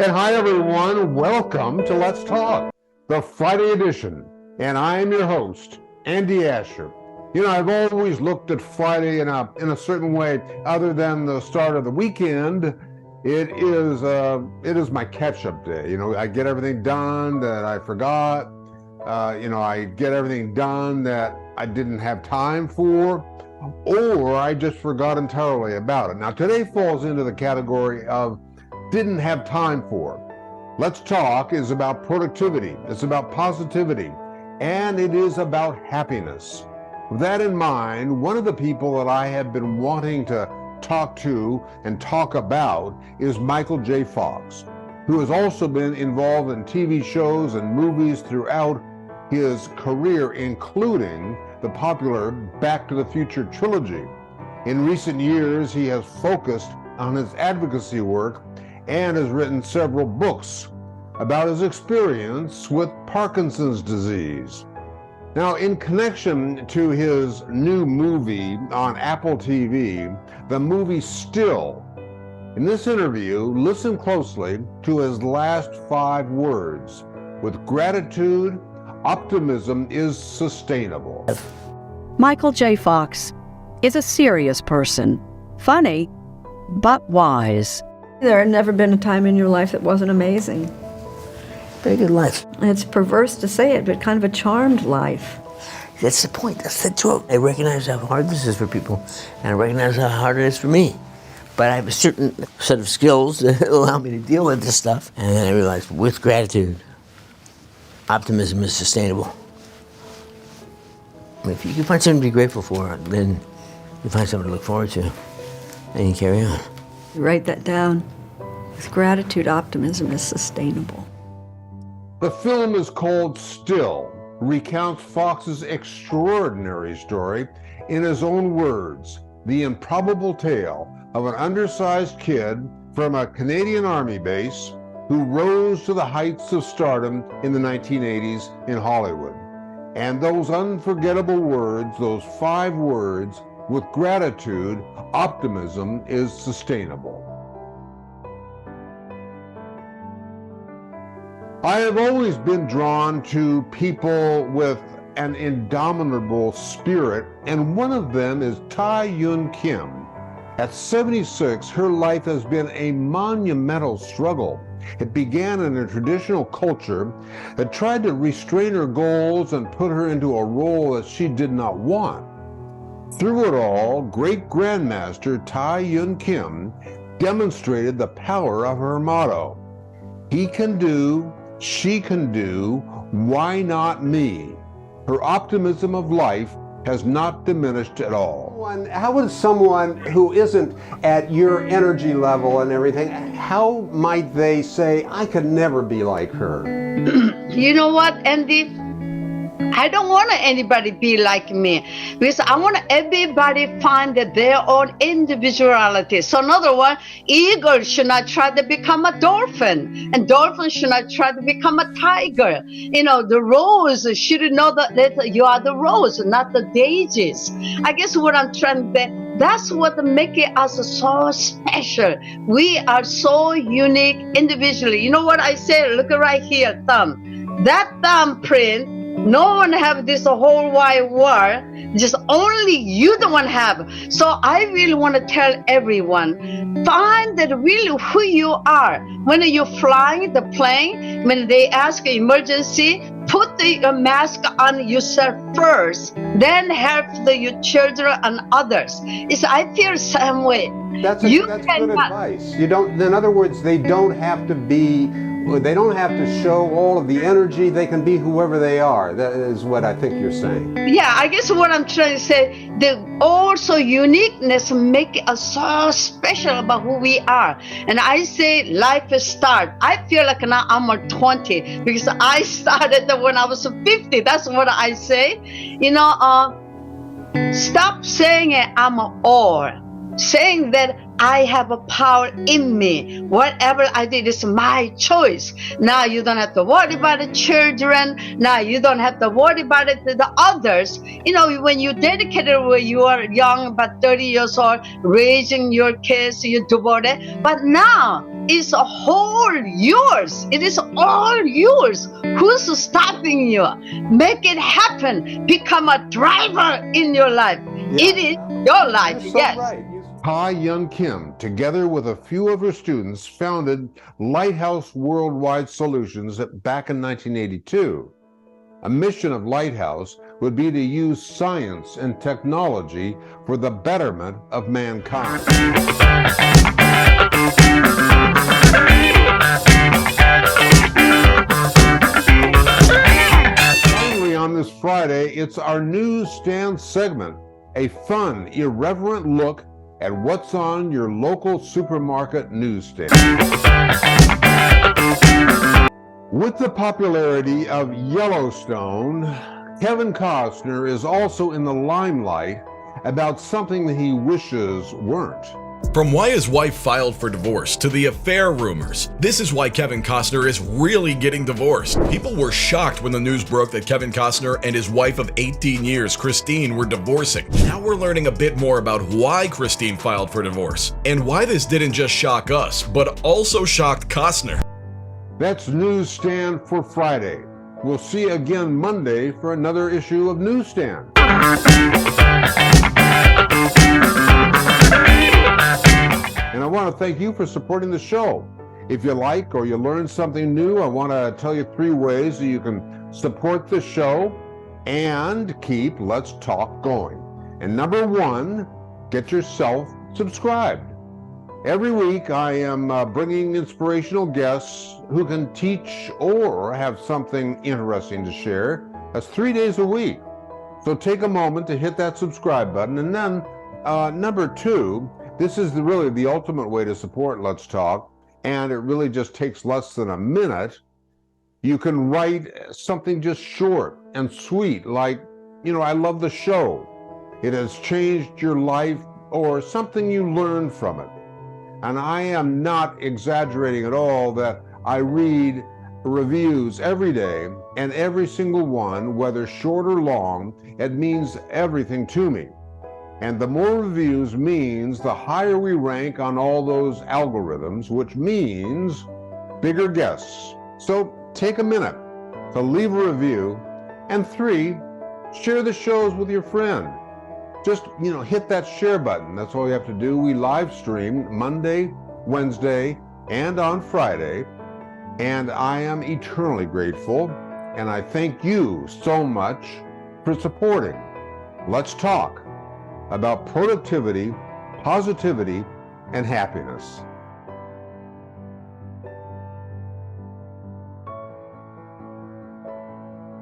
And hi, everyone. Welcome to Let's Talk, the Friday edition. And I am your host, Andy Asher. You know, I've always looked at Friday in a certain way, other than the start of the weekend. It is my catch-up day. You know, I get everything done that I forgot. I get everything done that I didn't have time for, or I just forgot entirely about it. Now, today falls into the category of didn't have time for. Let's Talk is about productivity, it's about positivity, and it is about happiness. With that in mind, one of the people that I have been wanting to talk to and talk about is Michael J. Fox, who has also been involved in TV shows and movies throughout his career, including the popular Back to the Future trilogy. In recent years, he has focused on his advocacy work and has written several books about his experience with Parkinson's disease. Now, in connection to his new movie on Apple TV, the movie Still, in this interview, listen closely to his last 5 words. With gratitude, optimism is sustainable. Michael J. Fox is a serious person, funny, but wise. There had never been a time in your life that wasn't amazing. Very good life. It's perverse to say it, but kind of a charmed life. That's the point. That's the joke. I recognize how hard this is for people, and I recognize how hard it is for me. But I have a certain set of skills that allow me to deal with this stuff. And then I realized, with gratitude, optimism is sustainable. And if you can find something to be grateful for, then you find something to look forward to, and you carry on. Write that down. With gratitude, optimism is sustainable. The film is called Still, recounts Fox's extraordinary story in his own words, the improbable tale of an undersized kid from a Canadian Army base who rose to the heights of stardom in the 1980s in Hollywood. And those unforgettable words, those 5 words, with gratitude, optimism is sustainable. I have always been drawn to people with an indomitable spirit, and one of them is Tai Yun Kim. At 76, her life has been a monumental struggle. It began in a traditional culture that tried to restrain her goals and put her into a role that she did not want. Through it all, great Grandmaster Tai Yun Kim demonstrated the power of her motto, "He can do, she can do, why not me?" Her optimism of life has not diminished at all. How would someone who isn't at your energy level and everything, how might they say, I could never be like her? You know what, Andy? I don't want anybody be like me, because I want everybody find their own individuality. So in other words, eagle should not try to become a dolphin, and dolphin should not try to become a tiger. You know, the rose should know that you are the rose, not the daisies. I guess what I'm trying to, that's what makes us so special. We are so unique individually. You know what I say? Look right here, thumb. That thumbprint, no one have this whole wide world, just only you the one have. So I really want to tell everyone, find that really who you are. When you're flying the plane, when they ask emergency, put the mask on yourself first, then help your children and others. I feel the same way. That's good advice. You don't, in other words, they don't have to show all of the energy. They can be whoever they are. That is what I think you're saying. Yeah, I guess what I'm trying to say, the also uniqueness make us so special about who we are. And I say life is start. I feel like now I'm 20 because I started when I was 50. That's what I say. You know, stop saying I'm old. saying that I have a power in me. Whatever I did is my choice. Now you don't have to worry about the children. Now you don't have to worry about it to the others. You know, when you dedicated when you are young, about 30 years old, raising your kids, you devoted. But now it's all yours. It is all yours. Who's stopping you? Make it happen. Become a driver in your life. It is your life. You're so Yes. right. Pa Young Kim, together with a few of her students, founded Lighthouse Worldwide Solutions back in 1982. A mission of Lighthouse would be to use science and technology for the betterment of mankind. Finally, on this Friday, it's our newsstand segment, a fun, irreverent look at what's on your local supermarket newsstand. With the popularity of Yellowstone, Kevin Costner is also in the limelight about something that he wishes weren't. From why his wife filed for divorce to the affair rumors, this is why Kevin Costner is really getting divorced. People were shocked when the news broke that Kevin Costner and his wife of 18 years, Christine, were divorcing. Now we're learning a bit more about why Christine filed for divorce, and why this didn't just shock us, but also shocked Costner. That's Newsstand for Friday. We'll see you again Monday for another issue of Newsstand. And I want to thank you for supporting the show. If you like or you learn something new, I want to tell you 3 ways that you can support the show and keep Let's Talk going. And number 1, get yourself subscribed. Every week I am bringing inspirational guests who can teach or have something interesting to share. That's 3 days a week. So take a moment to hit that subscribe button. And then number 2, this is really the ultimate way to support Let's Talk, and it really just takes less than a minute. You can write something just short and sweet, like, you know, I love the show. It has changed your life, or something you learned from it. And I am not exaggerating at all that I read reviews every day, and every single one, whether short or long, it means everything to me. And the more reviews means the higher we rank on all those algorithms, which means bigger guests. So take a minute to leave a review. And 3, share the shows with your friend. Just, hit that share button. That's all you have to do. We live stream Monday, Wednesday, and on Friday. And I am eternally grateful. And I thank you so much for supporting Let's Talk about productivity, positivity, and happiness.